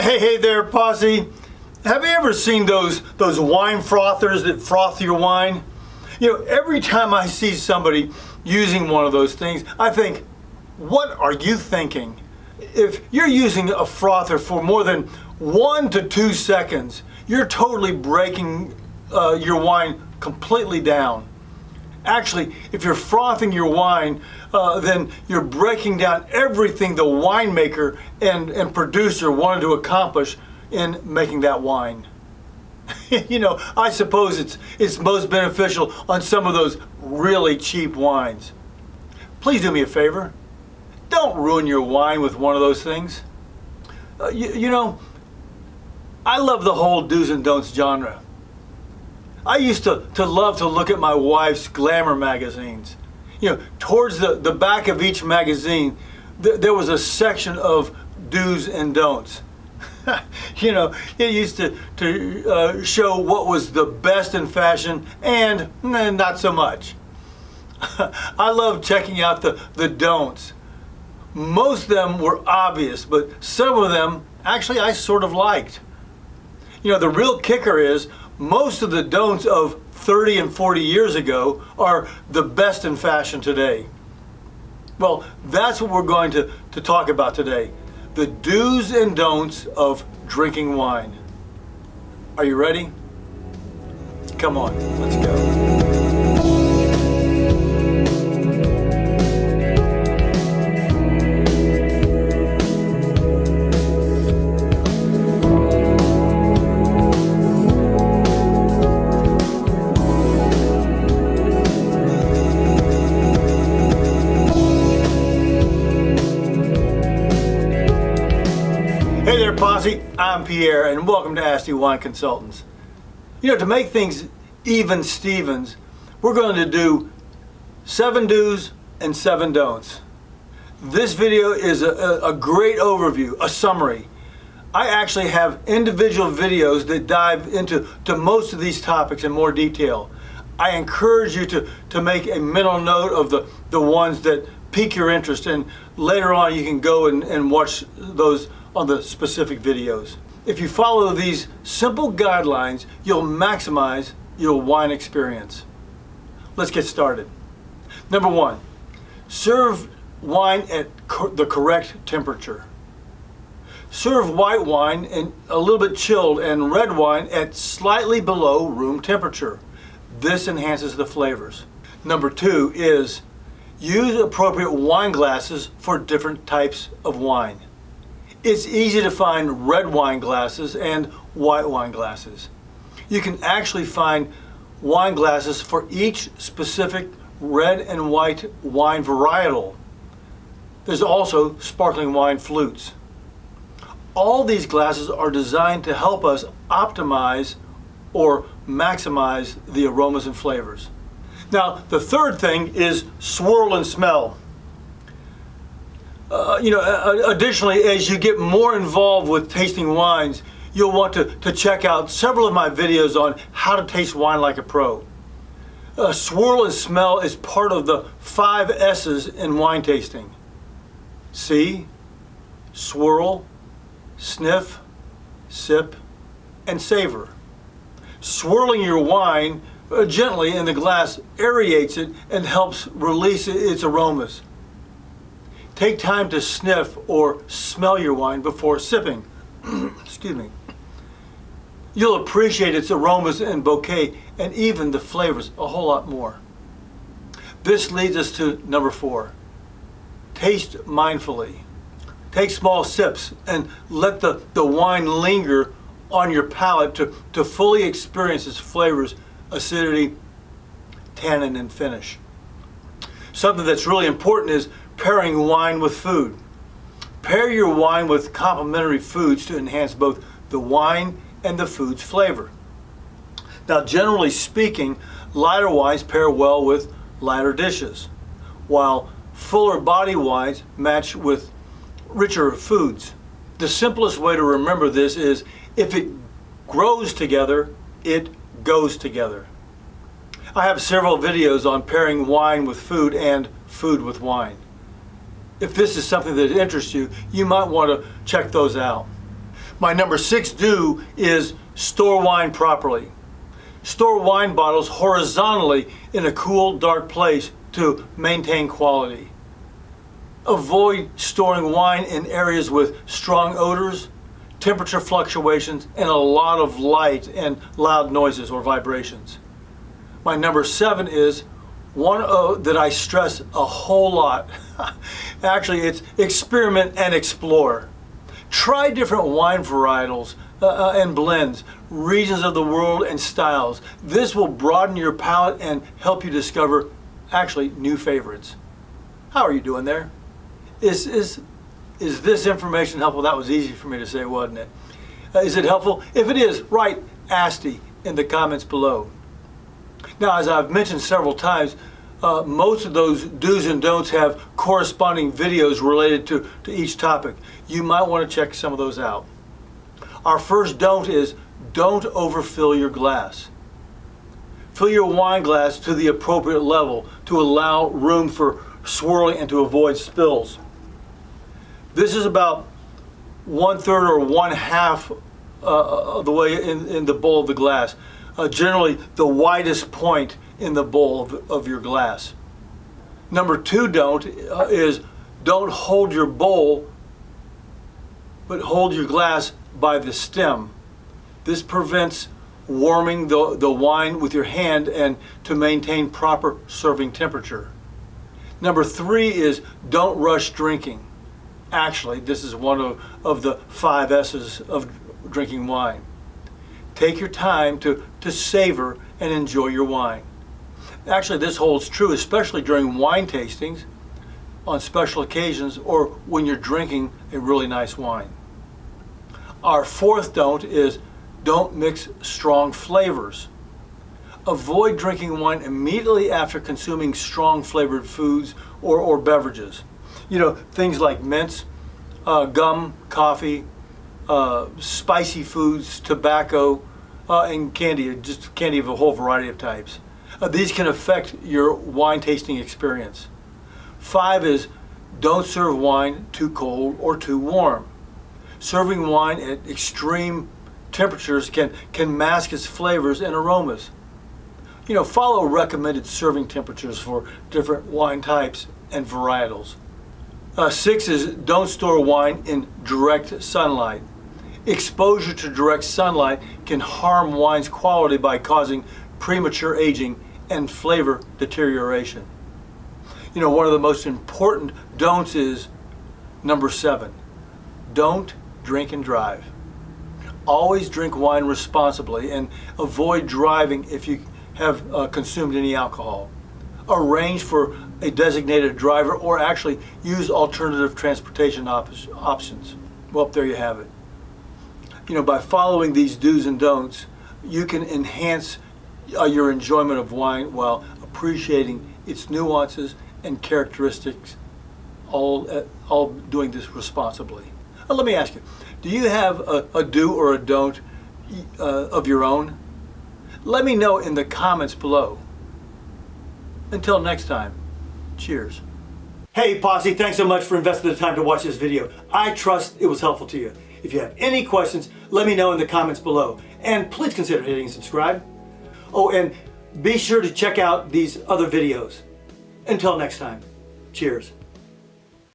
Hey there, posse. Have you ever seen those wine frothers that froth your wine? You know, every time I see somebody using one of those things, I think, what are you thinking? If you're using a frother for more than 1 to 2 seconds, you're totally breaking your wine completely down. Actually, if you're frothing your wine, then you're breaking down everything the winemaker and producer wanted to accomplish in making that wine. You know, I suppose it's most beneficial on some of those really cheap wines. Please do me a favor. Don't ruin your wine with one of those things. You know, I love the whole do's and don'ts genre. I used to love to look at my wife's Glamour magazines. You know, towards the back of each magazine, there was a section of do's and don'ts. You know, it used to show what was the best in fashion and not so much. I love checking out the don'ts. Most of them were obvious, but some of them actually I sort of liked. You know, the real kicker is most of the don'ts of 30 and 40 years ago are the best in fashion today. Well, that's what we're going to talk about today. The do's and don'ts of drinking wine. Are you ready? Come on, let's go. Hey there, posse. I'm Pierre, and welcome to Asti Wine Consultants. You know, to make things even Stevens, we're going to do 7 do's and 7 don'ts. This video is a great overview, a summary. I actually have individual videos that dive into most of these topics in more detail. I encourage you to make a mental note of the ones that pique your interest, and later on you can go and watch those on the specific videos. If you follow these simple guidelines, you'll maximize your wine experience. Let's get started. Number 1, serve wine at the correct temperature. Serve white wine and a little bit chilled and red wine at slightly below room temperature. This enhances the flavors. Number 2 is use appropriate wine glasses for different types of wine. It's easy to find red wine glasses and white wine glasses. You can actually find wine glasses for each specific red and white wine varietal. There's also sparkling wine flutes. All these glasses are designed to help us optimize or maximize the aromas and flavors. Now, the third thing is swirl and smell. Additionally, as you get more involved with tasting wines, you'll want to check out several of my videos on how to taste wine like a pro. Swirl and smell is part of the 5 S's in wine tasting. See, swirl, sniff, sip, and savor. Swirling your wine gently in the glass aerates it and helps release its aromas. Take time to sniff or smell your wine before sipping. Excuse me. You'll appreciate its aromas and bouquet and even the flavors a whole lot more. This leads us to number 4. Taste mindfully. Take small sips and let the wine linger on your palate to fully experience its flavors, acidity, tannin, and finish. Something that's really important is pairing wine with food. Pair your wine with complementary foods to enhance both the wine and the food's flavor. Now, generally speaking, lighter wines pair well with lighter dishes, while fuller body wines match with richer foods. The simplest way to remember this is if it grows together, it goes together. I have several videos on pairing wine with food and food with wine. If this is something that interests you, you might want to check those out. My number 6 do is store wine properly. Store wine bottles horizontally in a cool, dark place to maintain quality. Avoid storing wine in areas with strong odors, temperature fluctuations, and a lot of light and loud noises or vibrations. My number 7 is one that I stress a whole lot. Actually, it's experiment and explore. Try different wine varietals and blends, regions of the world and styles. This will broaden your palate and help you discover actually new favorites. How are you doing there? Is this information helpful? That was easy for me to say, wasn't it? Is it helpful? If it is, write Asti in the comments below. Now, as I've mentioned several times, most of those do's and don'ts have corresponding videos related to each topic. You might want to check some of those out. Our first don't is don't overfill your glass. Fill your wine glass to the appropriate level to allow room for swirling and to avoid spills. This is about 1/3 or 1/2 of the way in the bowl of the glass. Generally the widest point in the bowl of your glass. Number 2 don't is don't hold your bowl, but hold your glass by the stem. This prevents warming the wine with your hand and to maintain proper serving temperature. Number 3 is don't rush drinking. Actually, this is one of the 5 S's of drinking wine. Take your time to savor and enjoy your wine. Actually, this holds true especially during wine tastings, on special occasions, or when you're drinking a really nice wine. Our 4th don't is don't mix strong flavors. Avoid drinking wine immediately after consuming strong flavored foods or beverages. You know, things like mints, gum, coffee, spicy foods, tobacco, and candy, just candy of a whole variety of types. These can affect your wine tasting experience. 5 is don't serve wine too cold or too warm. Serving wine at extreme temperatures can mask its flavors and aromas. You know, follow recommended serving temperatures for different wine types and varietals. 6 is don't store wine in direct sunlight. Exposure to direct sunlight can harm wine's quality by causing premature aging and flavor deterioration. You know, one of the most important don'ts is number 7. Don't drink and drive. Always drink wine responsibly and avoid driving if you have consumed any alcohol. Arrange for a designated driver or actually use alternative transportation options. Well, there you have it. You know, by following these do's and don'ts, you can enhance your enjoyment of wine while appreciating its nuances and characteristics, all doing this responsibly. Let me ask you, do you have a do or a don't of your own? Let me know in the comments below. Until next time, cheers. Hey Posse, thanks so much for investing the time to watch this video. I trust it was helpful to you. If you have any questions, let me know in the comments below. And please consider hitting subscribe. Oh, and be sure to check out these other videos. Until next time, cheers.